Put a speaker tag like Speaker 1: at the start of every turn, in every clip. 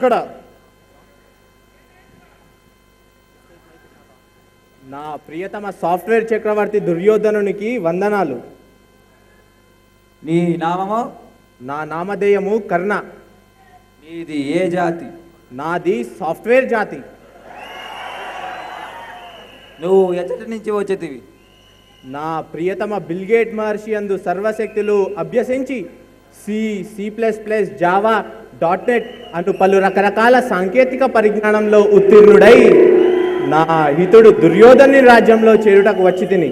Speaker 1: అక్కడ. నా ప్రియతమ సాఫ్ట్వేర్ చక్రవర్తి దుర్యోధనునికి వందనాలు.
Speaker 2: నీ నామము?
Speaker 1: నా నామధేయము కర్ణ.
Speaker 2: నీది ఏ జాతి?
Speaker 1: నాది సాఫ్ట్వేర్ జాతి.
Speaker 2: నువ్వు ఎచ్చటి నుంచి వచ్చేటివి?
Speaker 1: నా ప్రియతమ బిల్గేట్ మహర్షి అందు సర్వశక్తులు అభ్యసించి సి++, జావా, .NET అను పలు రకరకాల సాంకేతిక పరిజ్ఞానంలో ఉత్తీర్ణుడై నా హితుడు దుర్యోధని రాజ్యంలో చేరుటకు వచ్చి తిని.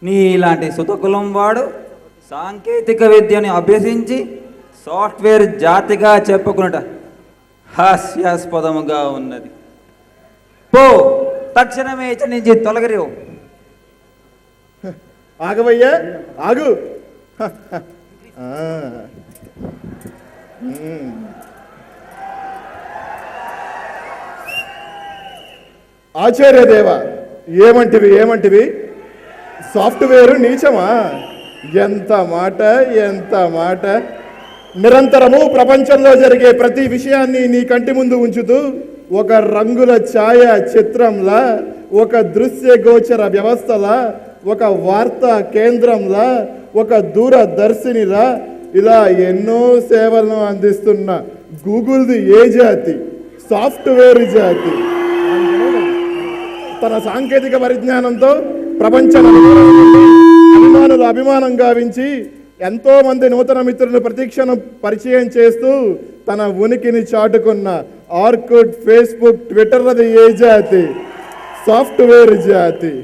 Speaker 2: నీ ఇలాంటి సుతకులం వాడు సాంకేతిక విద్యను అభ్యసించి సాఫ్ట్వేర్ జాతిగా చెప్పుకున్నట హాస్యాస్పదముగా ఉన్నది. పో, తక్షణమే ఇచ్చటి నుంచి తొలగరేవు.
Speaker 1: ఆగవయ్యా, ఆగు. ఆచార్యదేవ, ఏమంటివి? సాఫ్ట్వేర్ నీచమా? ఎంత మాట. నిరంతరము ప్రపంచంలో జరిగే ప్రతి విషయాన్ని నీ కంటి ముందు ఉంచుతూ ఒక రంగుల ఛాయ చిత్రంలా, ఒక దృశ్య గోచర వ్యవస్థలా, ఒక వార్తా కేంద్రంలా, ఒక దూరదర్శినిలా ఇలా ఎన్నో సేవలను అందిస్తున్న గూగుల్ది ఏ జాతి? సాఫ్ట్వేర్ జాతి. తన సాంకేతిక పరిజ్ఞానంతో ప్రపంచ అభిమానం గావించి ఎంతో మంది నూతన మిత్రులను ప్రతిక్షణం పరిచయం చేస్తూ తన ఉనికిని చాటుకున్న ఆర్కుట్, ఫేస్బుక్, ట్విట్టర్లది ఏ జాతి? సాఫ్ట్వేర్ జాతి.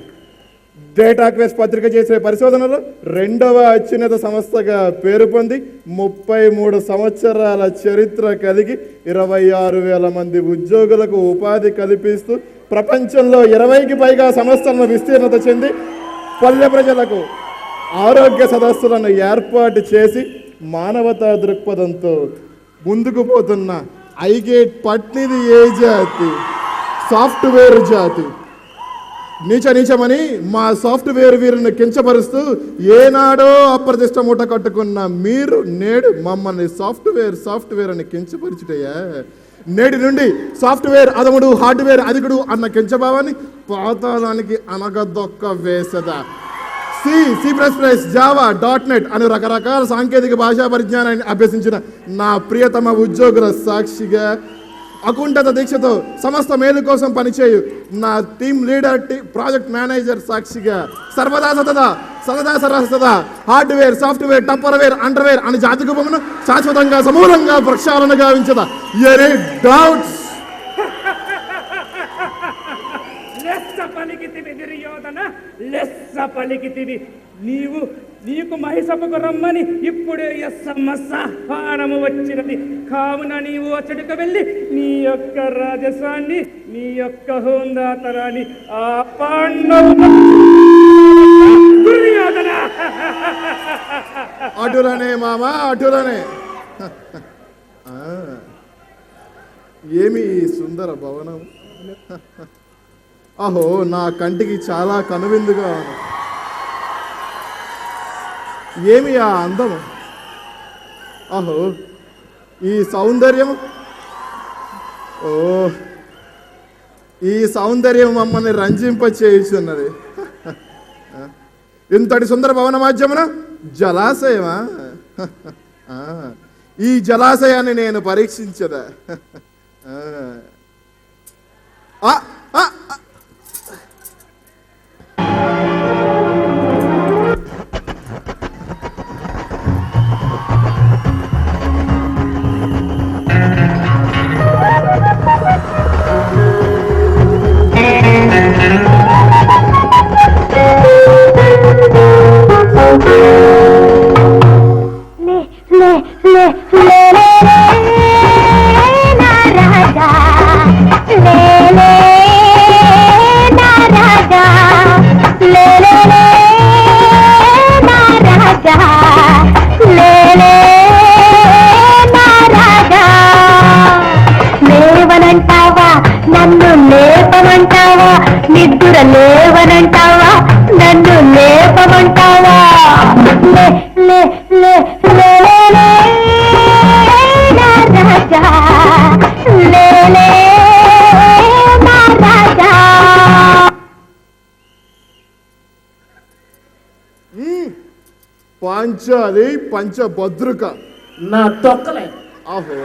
Speaker 1: డేటా క్వెస్ట్ పత్రిక చేసే పరిశోధనలో 2వ అత్యున్నత సంస్థగా పేరు పొంది 33 సంవత్సరాల చరిత్ర కలిగి 26,000 మంది ఉద్యోగులకు ఉపాధి కల్పిస్తూ ప్రపంచంలో 20కి పైగా సంస్థలను విస్తీర్ణత చెంది పల్లె ప్రజలకు ఆరోగ్య సదస్సులను ఏర్పాటు చేసి మానవతా దృక్పథంతో ముందుకు పోతున్న ఐగేట్ పట్నిది ఏ జాతి? సాఫ్ట్వేర్ జాతి. నీచమని మా సాఫ్ట్వేర్ వీరిని కించపరుస్తూ ఏనాడో అప్రతిష్ట మూట కట్టుకున్న మీరు నేడు మమ్మల్ని సాఫ్ట్వేర్ అని కించపరిచుటయ్యా. నేటి నుండి సాఫ్ట్వేర్ అదముడు, హార్డ్వేర్ అధికుడు అన్న కించభావాన్ని పాతాళానికి అనగదొక్క వేసదా. సి++, జావా, .NET అనే రకరకాల సాంకేతిక భాషా పరిజ్ఞానాన్ని అభ్యసించిన నా ప్రియతమ ఉద్యోగుల సాక్షిగా, అకుంఠిత దీక్షతో సమస్త మేలు కోసం పనిచేయు నా టీమ్ లీడర్, ప్రాజెక్ట్ మేనేజర్ సాక్షిగా సర్వదా సదా హార్డ్వేర్, సాఫ్ట్వేర్, టప్పర్వేర్, అండర్వేర్ అని జాతికి బొమ్మను శాశ్వతంగా సమూలంగా ప్రక్షాళన గావించదా. Any doubts?
Speaker 3: లెస్స పలికితివి. నీకు మహిసభకు రమ్మని ఇప్పుడే ఆహ్వానము వచ్చినది. కావున నీవు అచ్చడికి వెళ్ళి నీ యొక్క రాజసాన్ని, నీ యొక్క హోందాతరాన్ని ఆ పాండవుల దుర్యోధన.
Speaker 1: అటులనే మామా, అటులనే. ఏమి సుందర భవనం! అహో, నా కంటికి చాలా కనువిందుగా ఉంది. ఏమి ఆ అందము! అహో, ఈ సౌందర్యం! ఓ, ఈ సౌందర్యం మమ్మల్ని రంజింప చేయుచున్నది. ఇంతటి సుందర భవన మాధ్యమున జలాశయమా? ఈ జలాశయాన్ని నేను పరీక్షించదా.
Speaker 4: నిద్ర లేవనంటావా, నన్ను లేపమంటావా? లే లే లే లే లే నా రాజా. లేలే నా రాజా.
Speaker 1: పాంచాలి పంచభద్రుక
Speaker 5: నా తొక్కలే.
Speaker 1: ఆహో,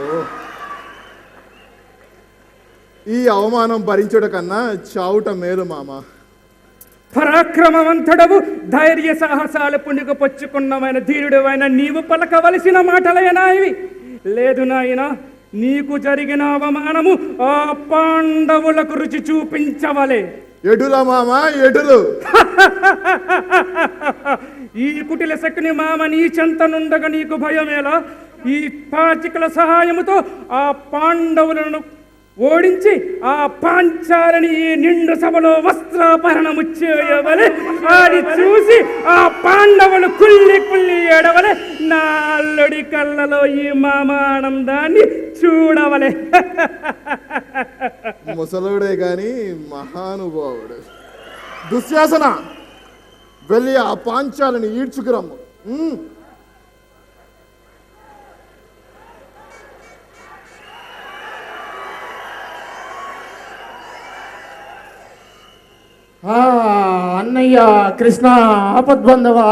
Speaker 1: ఈ అవమానం భరించడం కన్నా చావుట మేలు మామ.
Speaker 3: పరాక్రమవంతుడవు, ధైర్య సాహసాలు పుణికి పొచ్చుకున్నమైన ధీరుడువైన నీవు పలకవలసిన మాటలైనా ఇవి. లేదు నాయనా, నీకు జరిగిన అవమానము ఆ పాండవులకు రుచి చూపించవలే.
Speaker 1: ఎడుల మామ ఎడులు.
Speaker 3: ఈ కుటిల శకుని మామ నీ చెంతనుండగా నీకు భయమేలా? ఈ పాచికల సహాయముతో ఆ పాండవులను ఓడించి ఆ పాంచాలని ఈ నిండు సభలో వస్త్రాపహరణము చేయవలె. అది చూసి ఆ పాండవులు కుల్లి కుల్లి ఏడవలె. నా అల్లుడి కళ్ళలో ఈ మామ ఆనందాన్ని చూడవలె.
Speaker 1: ముసలుడే గాని మహానుభావుడు. దుశ్శాసన, వెళ్ళి ఆ పాంచాలని ఈడ్చుకురమ్ము.
Speaker 5: అన్నయ్య కృష్ణ ఆపద్బంధవా.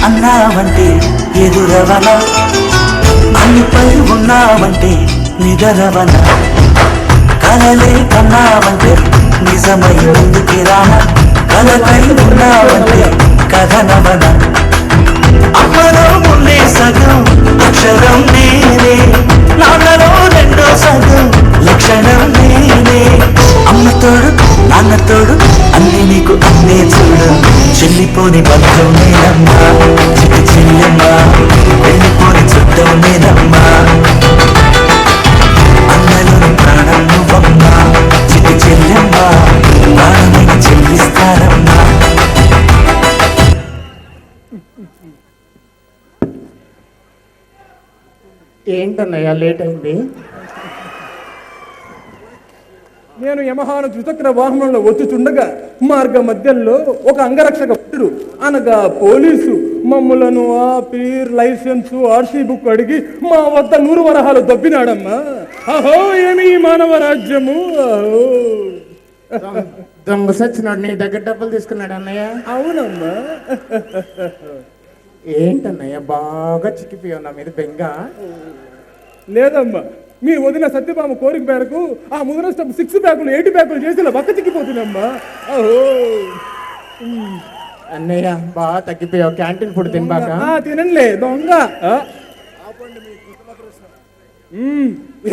Speaker 6: అన్నావంటే ఎదురవన, అన్నిపై ఉన్నావంటే నిదరవన, కలలే కన్నావంటే నిజమై ముందుకి రాన, కలకై ఉన్నావంటే కథనవన. అమ్మలో ముందే సగం అక్షరం నేనే, నాన్నలో రెండో సగం లక్షణం నేనే. అమ్మతోడు నాన్నతోడు అన్ని నీకు అన్నే చూడు, చెల్లిపోని బంధం నేనమ్మా, చిటి చెల్లెమ్మా, వెళ్ళిపోని చుట్టం నేనమ్మా. అన్నలోని ప్రాణం నువ్వమ్మా, చిటి చెల్లెమ్మా, ప్రాణమైన చెల్లిస్తానమ్మా.
Speaker 5: ఏంటన్నయ్య లేట్ అయింది?
Speaker 7: నేను యమహాను ద్విచక్ర వాహనంలో వచ్చుచుండగా మార్గ మధ్యంలో ఒక అంగరక్షక భటుడు అనగా పోలీసు మమ్ములను ఆపి లైసెన్సు ఆర్సీ బుక్ అడిగి మా వద్ద 100 వరహాలు దబ్బినాడమ్మా. అహో ఏమి ఈ మానవ రాజ్యము! అహో
Speaker 5: దొంగ సచ్చినాడు నీ దగ్గర డబ్బులు తీసుకున్నాడు అన్నయ్య.
Speaker 7: అవునమ్మా.
Speaker 5: ఏంటన్నయ్య బాగా చిక్కిపోయావు నా మీద బెంగ?
Speaker 7: లేదమ్మా, మీ వదిన సత్యభామ కోరిక మేరకు ఆ ముదనష్టం 6 ప్యాకులు 8 ప్యాకులు చేసి ఇలా బక్క చిక్కిపోతున్నామ్మా. అహో
Speaker 5: అన్నయ్య బాగా తగ్గిపోయావు. Canteen food తినబాక.
Speaker 7: తినంలే దొంగ.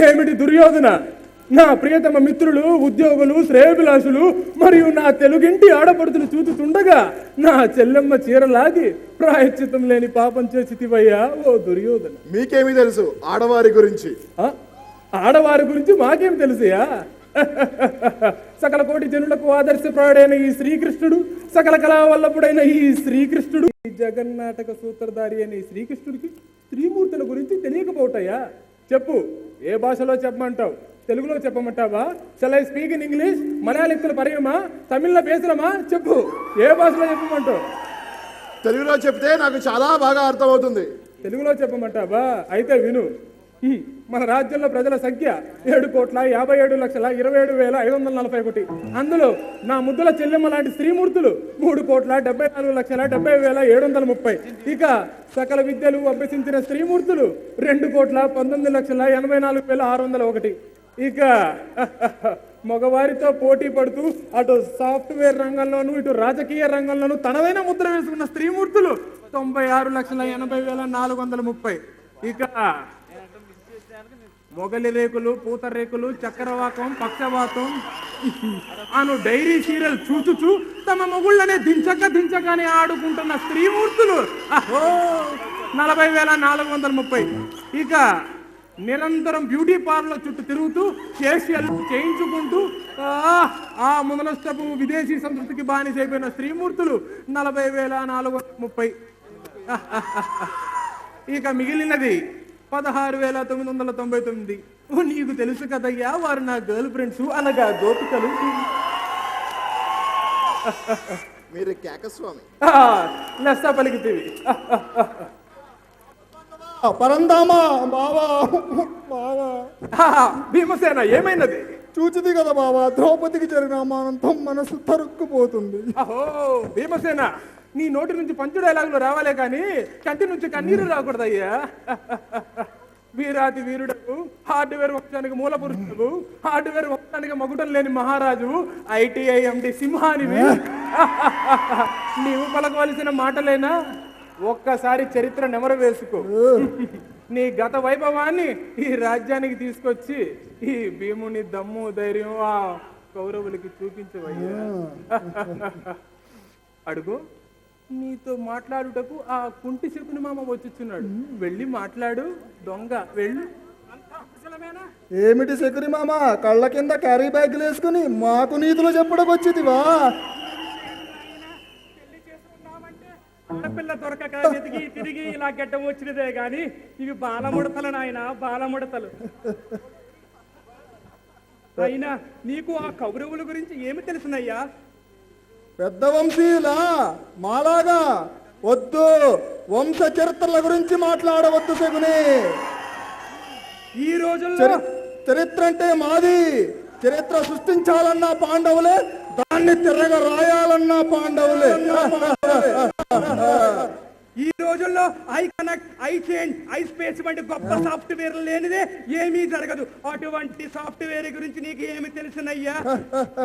Speaker 7: ఏమిటి దుర్యోధన? నా ప్రియతమ మిత్రులు, ఉద్యోగులు, శ్రేయభిలాషులు మరియు నా తెలుగింటి ఆడపడుతులు చూచుతుండగా నా చెల్లెమ్మ చీరలాగి ప్రాయశ్చితం లేని పాపం చేసితివయ్యా ఓ దుర్యోధన.
Speaker 1: మీకేమి తెలుసు ఆడవారి గురించి?
Speaker 7: ఆడవారి గురించి మాకేం తెలుసయా? సకల కోటి జనులకు ఆదర్శప్రాయుడైన ఈ శ్రీకృష్ణుడు, సకల కళావల్లభుడైన ఈ శ్రీకృష్ణుడు, ఈ జగన్నాటక సూత్రధారి అయిన ఈ శ్రీకృష్ణుడికి త్రిమూర్తుల గురించి తెలియకపోవటయ్యా? చెప్పు, ఏ భాషలో చెప్పమంటావు? తెలుగులో చెప్పమంటావా? Shall I speak in English? మలయాళికులు పరియమా? తమిళ్లో పేసలమా? చెప్పు, ఏ భాషలో చెప్పమంటావు?
Speaker 1: తెలుగులో చెప్తే నాకు చాలా బాగా అర్థమవుతుంది.
Speaker 7: తెలుగులో చెప్పమంటావా? అయితే విను. మన రాజ్యంలో ప్రజల సంఖ్య 7,57,27,541. అందులో నా ముద్దుల చెల్లెమ్మ లాంటి స్త్రీమూర్తులు 3,74,70,70,730. ఇక సకల విద్యలు అభ్యసించిన స్త్రీమూర్తులు 2,19,84,601. ఇక మగవారితో పోటీ పడుతూ అటు సాఫ్ట్వేర్ రంగంలోనూ ఇటు రాజకీయ రంగంలోనూ తనదైన ముద్ర వేసుకున్న స్త్రీమూర్తులు 96,80,430. ఇక మొగలి రేకులు, పూత రేకులు, చక్రవాకం, పక్షవాతం అను డైరీ సీరియల్ చూచుచూ తమ మొగుళ్ళనే దించకని ఆడుకుంటున్న స్త్రీమూర్తులు 40,430. ఇక నిరంతరం బ్యూటీ పార్లర్ చుట్టూ తిరుగుతూ ఫేషియల్ చేయించుకుంటూ ఆ ముందలష్టపు విదేశీ సంస్కృతికి బానిసైపోయిన స్త్రీమూర్తులు 40,430. ఇక మిగిలినది 16,999. నీకు తెలుసు కదయ్యా, వారు నా గర్ల్ ఫ్రెండ్స్ అనగా గోపికలు.
Speaker 1: మీరు కేకస్వామి
Speaker 7: లెస్స పలికితేవి.
Speaker 1: పరందామా బావా బావా.
Speaker 7: భీమసేన ఏమైనది?
Speaker 1: చూచిది కదా బావా, ద్రౌపదికి జరిగిన అమానంతం మనసు తరుక్కుపోతుంది.
Speaker 7: అహో భీమసేన, నీ నోటి నుంచి పంచు డైలాగులు రావాలే కానీ కంటి నుంచి కన్నీరు రాకూడదయ్యా. వీరాతి వీరుడకు, హార్డ్వేర్ వంశానికి మూల పురుషుడు, హార్డ్వేర్ వంశానికి మగుటం లేని మహారాజు, ITI MD సింహానివి. నీవు పలకవలసిన మాటలేనా? ఒక్కసారి చరిత్ర నెమరు వేసుకో. నీ గత వైభవాన్ని ఈ రాజ్యానికి తీసుకొచ్చి ఈ భీముని దమ్ము ధైర్యం ఆ కౌరవులకి చూపించవయ్యా. అడుగు, నీతో మాట్లాడుటకు ఆ కుంటి శకుని మామ వచ్చుచున్నాడు. వెళ్ళి మాట్లాడు దొంగ, వెళ్ళు.
Speaker 1: ఏమిటి శకుని మామ, కళ్ళ కింద క్యారీ బ్యాగులు వేసుకుని మాకు నీతులు చెప్పడం వచ్చిదివా?
Speaker 3: ఆడపిల్ల దొరకక వెతికి తిరిగి ఇలా గడ్డం వచ్చినదే గాని ఇవి బాలముడతలు నాయన, బాలముడతలు. అయినా నీకు ఆ కౌరవుల గురించి ఏమి తెలుసునయ్యా?
Speaker 1: పెద్ద వంశీయులా మాలాగా వద్దు, వంశ చరిత్రల గురించి మాట్లాడవద్దు శకుని.
Speaker 3: ఈ రోజుల్లో
Speaker 1: చరిత్ర అంటే మాది. చరిత్ర సృష్టించాలన్నా పాండవులే, దాన్ని తిరగ రాయాలన్నా పాండవులే.
Speaker 3: ఈ రోజుల్లో I connect, I change, I space వంటి గొప్ప సాఫ్ట్వేర్ లేనిదే ఏమీ జరగదు. అటువంటి సాఫ్ట్వేర్ గురించి నీకు ఏమి తెలుసునయ్యా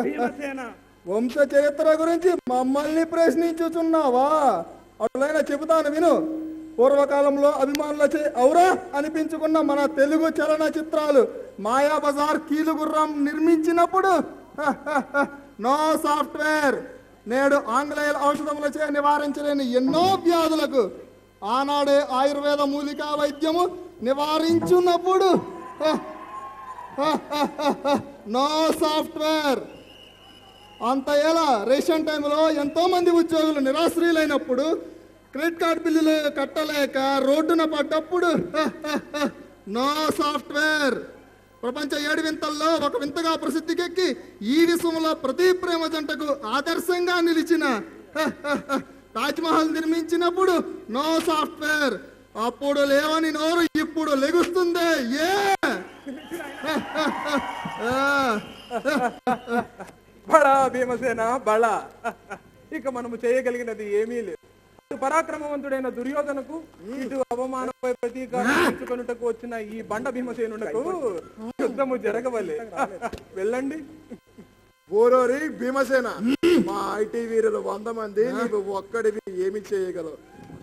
Speaker 3: భీమసేన?
Speaker 1: వంశ చరిత్ర గురించి మమ్మల్ని ప్రశ్నించుచున్నావా? అట్లయినా చెబుతాను విను. పూర్వకాలంలో అభిమానులచే ఔరా అనిపించుకున్న మన తెలుగు చలనచిత్రాలు మాయాబజార్, కీలుగుర్రం నిర్మించినప్పుడు నో సాఫ్ట్వేర్, నేడు ఆంగ్లేయుల ఔషధములచే నివారించలేని ఎన్నో వ్యాధులకు ఆనాడే ఆయుర్వేద మూలికా వైద్యము నివారించున్నప్పుడు నో సాఫ్ట్వేర్. అంత ఎలా రేషన్ టైంలో ఎంతో మంది ఉద్యోగులు నిరాశ్రయులైనప్పుడు, క్రెడిట్ కార్డు బిల్లులు కట్టలేక రోడ్డున పడ్డప్పుడు నో సాఫ్ట్వేర్. ప్రపంచ 7 వింతల్లో ఒక వింతగా ప్రసిద్ధికెక్కి ఈ విశ్వంలో ప్రతి ప్రేమ జంటకు ఆదర్శంగా నిలిచిన తాజ్మహల్ నిర్మించినప్పుడు నో సాఫ్ట్వేర్. అప్పుడు లేవని నోరు ఇప్పుడు లెగుస్తుందే ఏ
Speaker 7: బడా భీమసేన బడా. ఇక మనము చేయగలిగినది ఏమీ లేదు. పరాక్రమవంతుడైన దుర్యోధనకు, ఇటు అవమానంపై ప్రతీకారం తీర్చుకొనుటకు వచ్చిన ఈ బండ భీమసేనునకు యుద్ధము జరగవలే. వెళ్ళండి.
Speaker 1: ఓరోరి భీమసేన, మా ఐటీ వీరులు 100 మంది, నీకు ఒక్కడివి ఏమి చేయగలవు?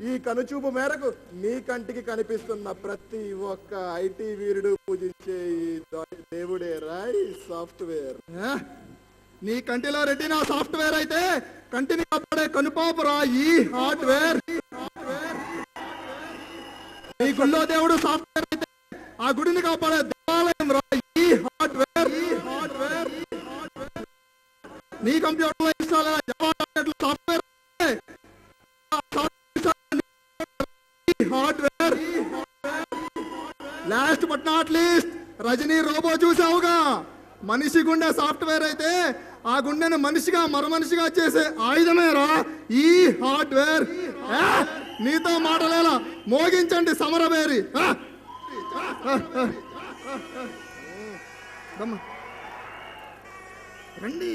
Speaker 1: ఈ కనుచూపు మేరకు నీ కంటికి కనిపిస్తున్న ప్రతి ఒక్క ఐటీ వీరుడు పూజించే ఈ దేవుడే రాయ్ సాఫ్ట్వేర్. నీ కంటిలో రెటీనా సాఫ్ట్వేర్ అయితే కంటిని కాపాడే కనుపాపురా ఈ హార్డ్వేర్. నీ గుళ్ళో దేవుడు సాఫ్ట్వేర్ అయితే ఆ గుడిని కాపాడే దేవాలయం రా ఈ హార్డ్వేర్. నీ కంప్యూటర్ లో install software hardware. Last but not least, Rajini Robo చూసావుగా? మనిషి గుండె సాఫ్ట్వేర్ అయితే ఆ గుండెను మనిషిగా మరమనిషిగా చేసే ఆయుధమేరా ఈ హార్డ్వేర్. నీతో మాటలేలా, మోగించండి సమరబేరి. రండి.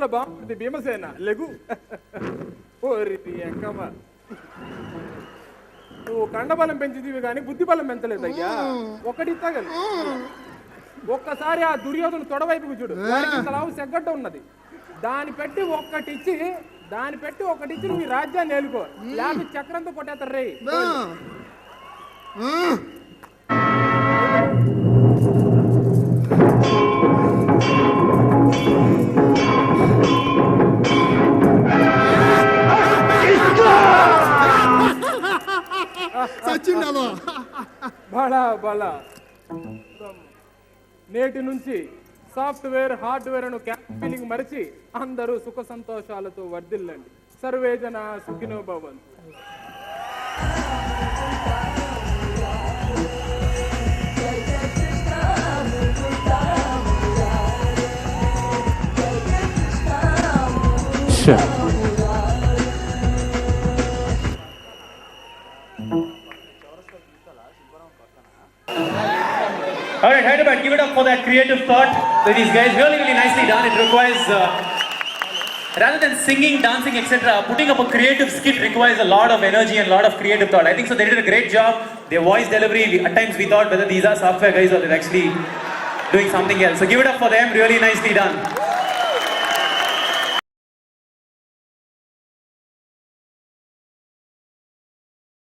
Speaker 7: సినిమాలో బాగుంటుంది భీమసేన లెగు. ఓరి ఎంకమ్మ, నువ్వు కండబలం పెంచిదివి కానీ బుద్ధి బలం పెంచలేదు అయ్యా. ఒకటి తగలు, ఒక్కసారి ఆ దుర్యోధను తొడవైపుకు చూడు, వాడికి ఇంతలావు సెగ్గట్ట ఉన్నది. దాన్ని పెట్టి ఒక్కటిచ్చి నువ్వు ఈ రాజ్యాన్ని ఏలుకో, లేకపోతే చక్రంతో కొట్టేస్తారు రే. బలా బలా. నేటి నుంచి సాఫ్ట్వేర్ హార్డ్వేర్ అను ఫీలింగ్ మరిచి అందరూ సుఖ సంతోషాలతో వర్ధిల్లండి. సర్వే జన సుఖినో భవంతు.
Speaker 8: All right, Hyderabad, give it up for that creative thought that these guys really, really nicely done. It requires, rather than singing, dancing, etc., putting up a creative skit requires a lot of energy and a lot of creative thought. I think so. They did a great job. Their voice delivery, at times we thought whether these are software guys or they're actually doing something else. So give it up for them. Really nicely done.